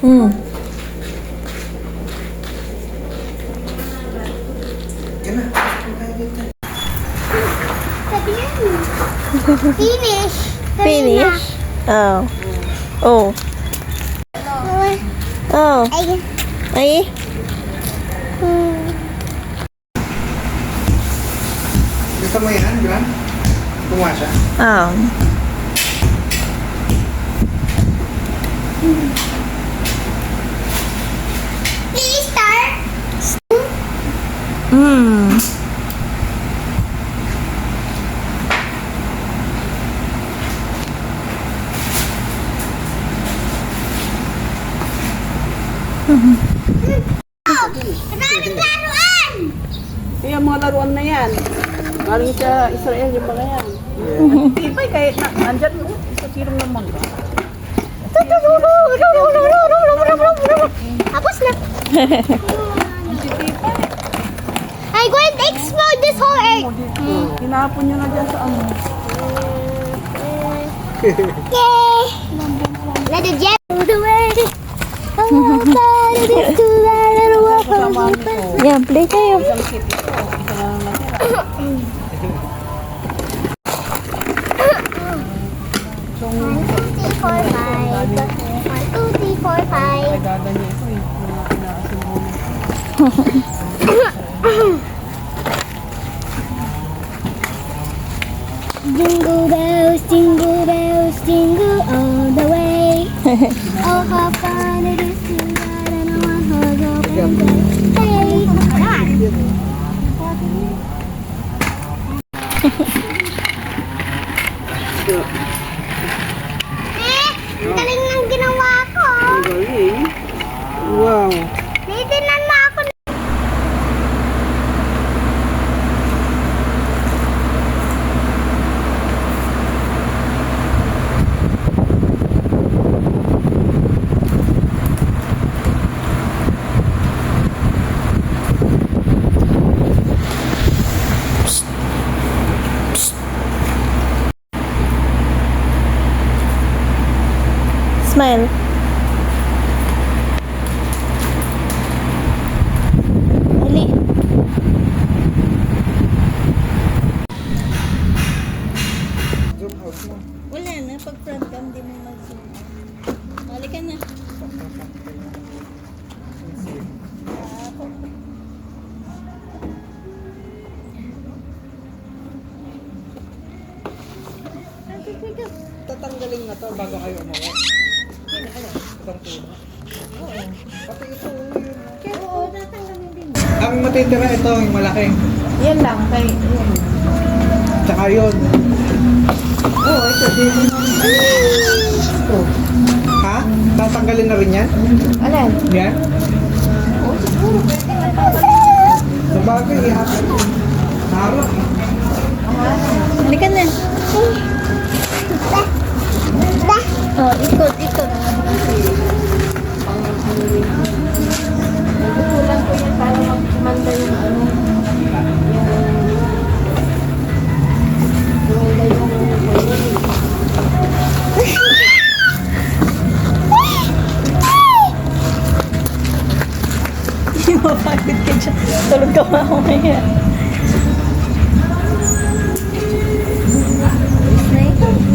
Hmm. Yan na. Sabi yan. Finish. Finish? Oh. Oh. Oh. Ay. Ay. Gusto mo yan, Gran? Kumuha siya. Oh. Please start. Hmm. Oh, maraming laruan. Yung mga laruan na yan. Galing sa Israel yung mga yan. Tibay kahit na, andyan mo. Isa silong naman ba? Tapos na. I'm going to explode this whole earth. Tinapon nyo na dyan sa ano. Yay! Let the jet move away. Oh, God, it is too loud. I don't want Kasama to nito. Yan, play kayo. Isang tip ito. Isa na lang natira. 1, 2, 3, 4, 5. 1, 2, 3, 4, 5. Ay, dada niya ito eh. Mga inaasin mo na. Jingle bells, jingle all the way. Oh, how fun it is to ride on a one-horse open sleigh. Ang galing ng ginawa ko. Ang galing. Wow. Nitinan mo ako. Smile. Ali. Zoom out mo. Wala na. Pag front cam, di mo mag-zoom. Mali ka na. Tatanggalin na to bago kayo umuwi. Itong puno. Pati ito, yun. Oo, natanggalin din. Ang matitira ito, yung malaki. Yan lang. Kay, yan. Tsaka yun. Oo, ito din. Ito. Ha? Tatanggalin na rin yan? Alin? Yan? Oo, siguro. Pwede na tawag. Sabagay, ihapon. Harap. Mali ka na. Oh, ikot, ikot. Kulang ko yan para magmanda yung ano. Gumanda yung Hindi mo bakit ka dyan. Tulog ka mamaya.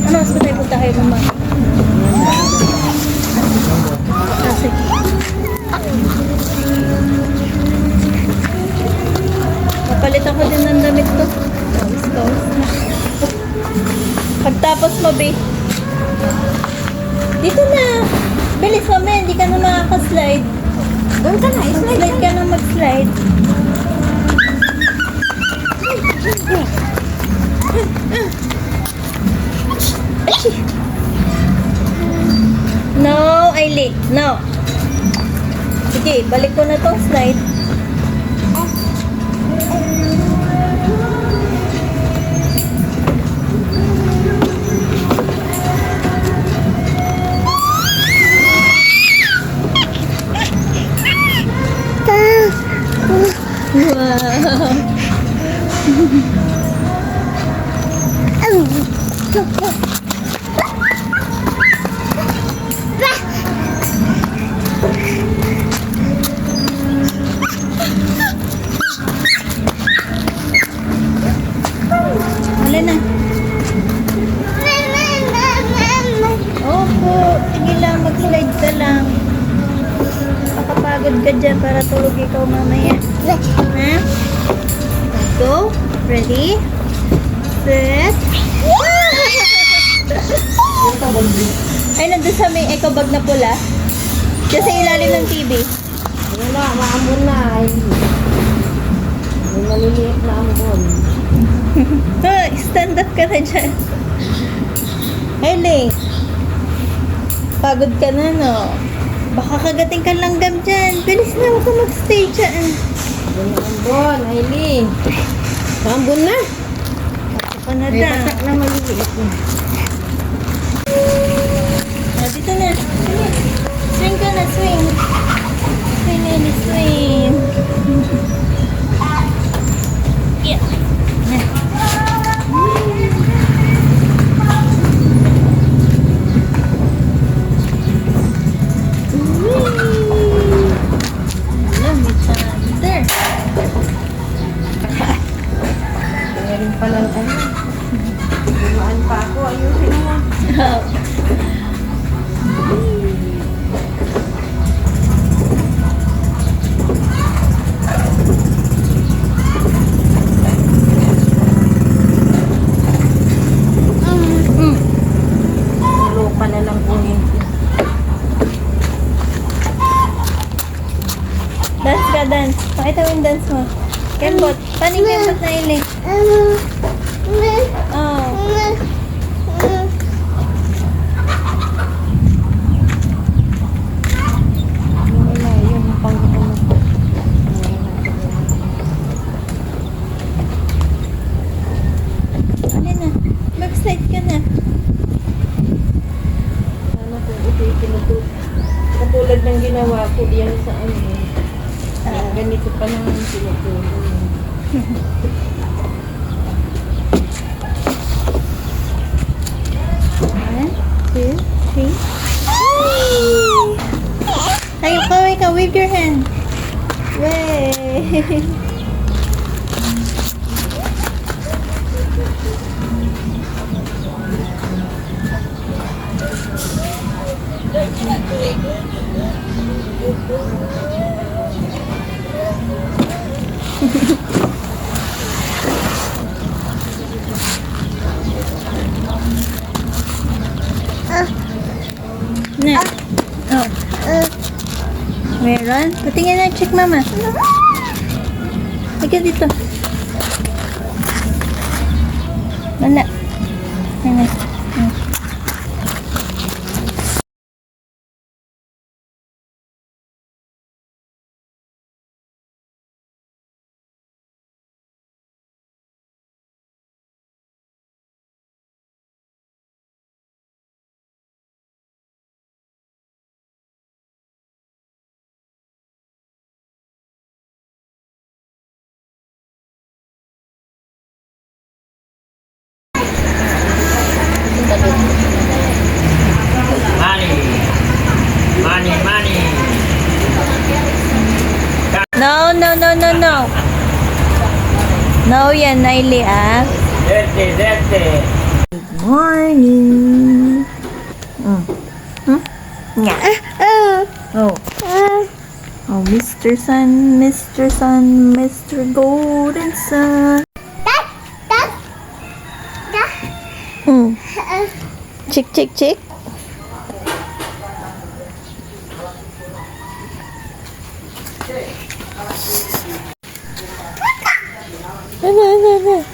Ano, mas tayo punta kayo mama? Ah, sige. Napalitan ko din ng damit ko. Pawis na. Pagtapos mo, babe. Dito na. Bilis mo, men. Hindi ka na makakaslide. Doon ka na, Slide ka na mag-slide. No, Ailey. No. Sige, balik ko na tong slide. Pagod ka dyan para tulog ikaw mamaya. Ha? Let's go. Ready? Set. Ay, nandun sa may eco bag na pula. Diyan sa ilalim ng TV. Ano na, maambon na. May maliliit na ambon. Stand up ka na dyan. Hailey. Pagod ka na, no? Baka kagating ka langgam dyan. Bilis na, huwag ka magstay dyan. Ambon, Aileen. Maambon na. Ako pa na May da. patak na maliliit na. Dito na. Swing ka na, swing. Swing, Ellie, swing. Yeah. Meron palang ano. Dumaan pa ako. Ayusin mo. Tulo pa na lang kunin. Dance ka, dance. Pakita mo yung dance mo. Kembot. Paano yung kembot na iling? Oh. Wala, yun. Ang pang-ano ko. Ano na? Mag-slide ka na. Sana kung ito yung tinutulog. Katulad ng ginawa ko diyan sa ano. Ganito pa naman yung tinutulog. One, two, three. Tayo ka, wave your hand. Way! Na. Oh. Meron? Patingin na, check mama. Halika dito. Wala. Ano? Money. No. No yan, Naili, ah. Derte. Good morning. Nga. Oh. Oh, Mr. Sun, Mr. Golden Sun. Chick. Ano.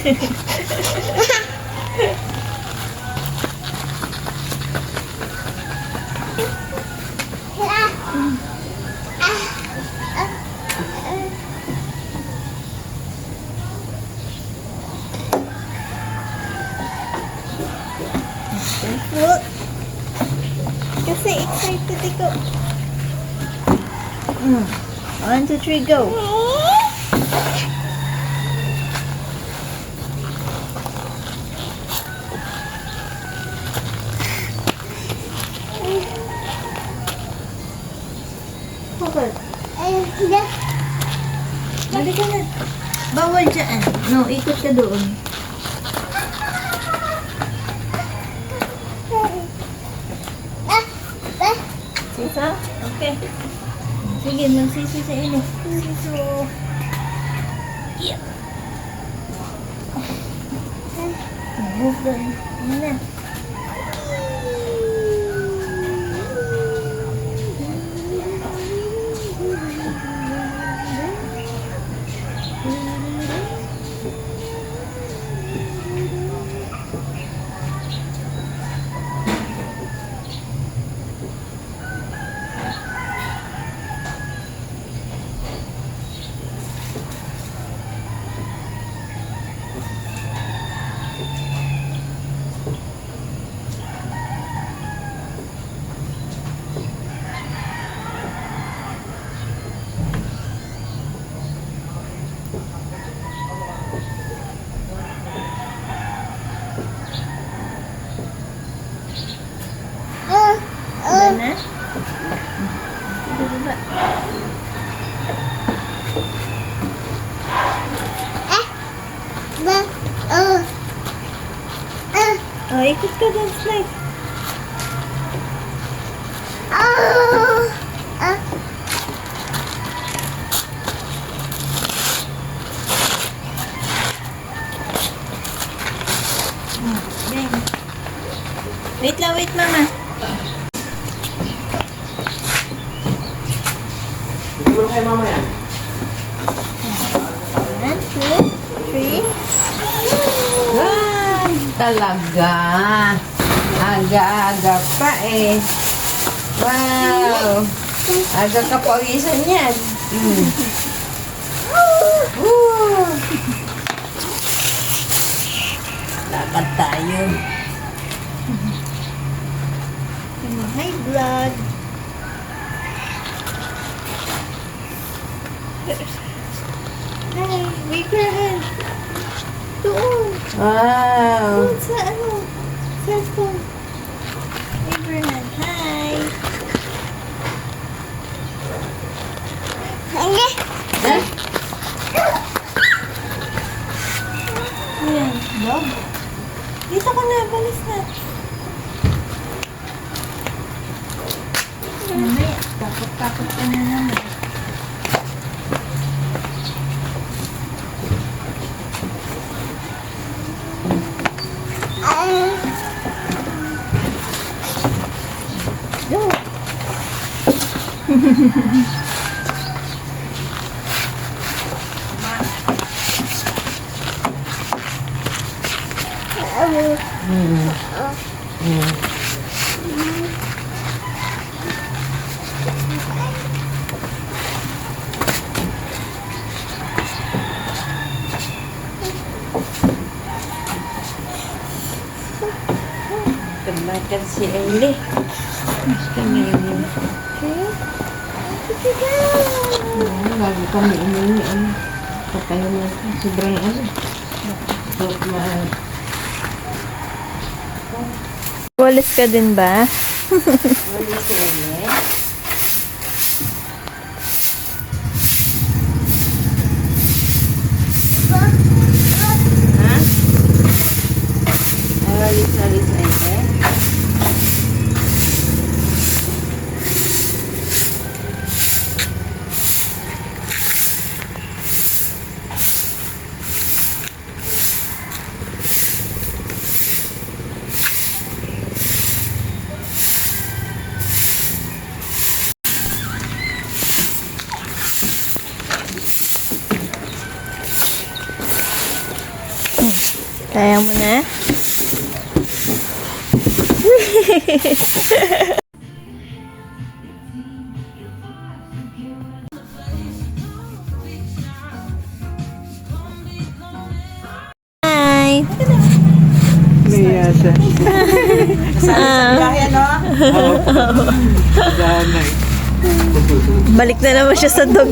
Look. Kasi excited ako. 1, 2, 3, go. Bakit? Balik ka na. Bawal dyan. No, ikot ka doon. Sisa? Okay. Sige, magsisi sa ini. Siso. Yeah. Move doon. Ano na? Ulan na? Sige, baba. Oh, ikot ka doon, slide. Then. Wait lang, wait mama. Siguro kayo mamaya. 1, 2, 3. Talaga. Aga-aga pa eh. Wow. Aga ka pawisan yan. Woo. Lakad tayo. High blood. Hi, wave your hand. Doon. Wow. Doon sa cellphone. Wave your hand. Hi. Ha? Ayan, dog. Dito ka na, balis na. Mamaya, takot-takot ka na naman. Go. Kemakan si Eli. Kami ini. Bago kami ini. Katanya mo sobrang ano. Walis ka din ba? Wali si Eli. Ha? Alis Eli. Kaya mo na? Hi! Naiya siya. Biyahe, no? Saan na eh. Balik na naman siya sa dog.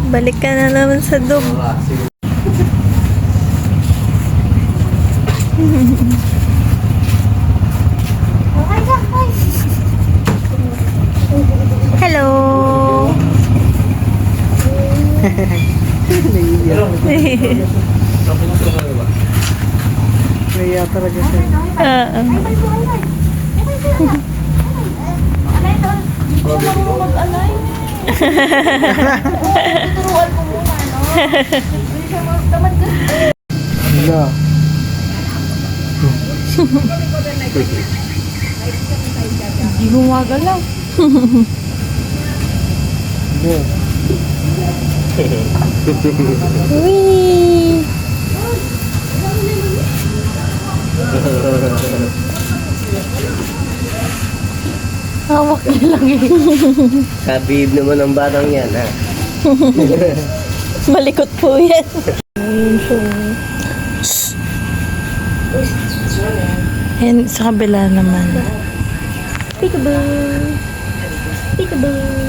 Balik ka na naman sa dog. Hello! Naiya talaga siya. Hala. Hindi gumagalaw. Hala. Wee! Hawak niya lang eh. Kabib naman ang batang yan, ha? Malikot po yan. And sa kabila naman. Peekaboo. Peekaboo.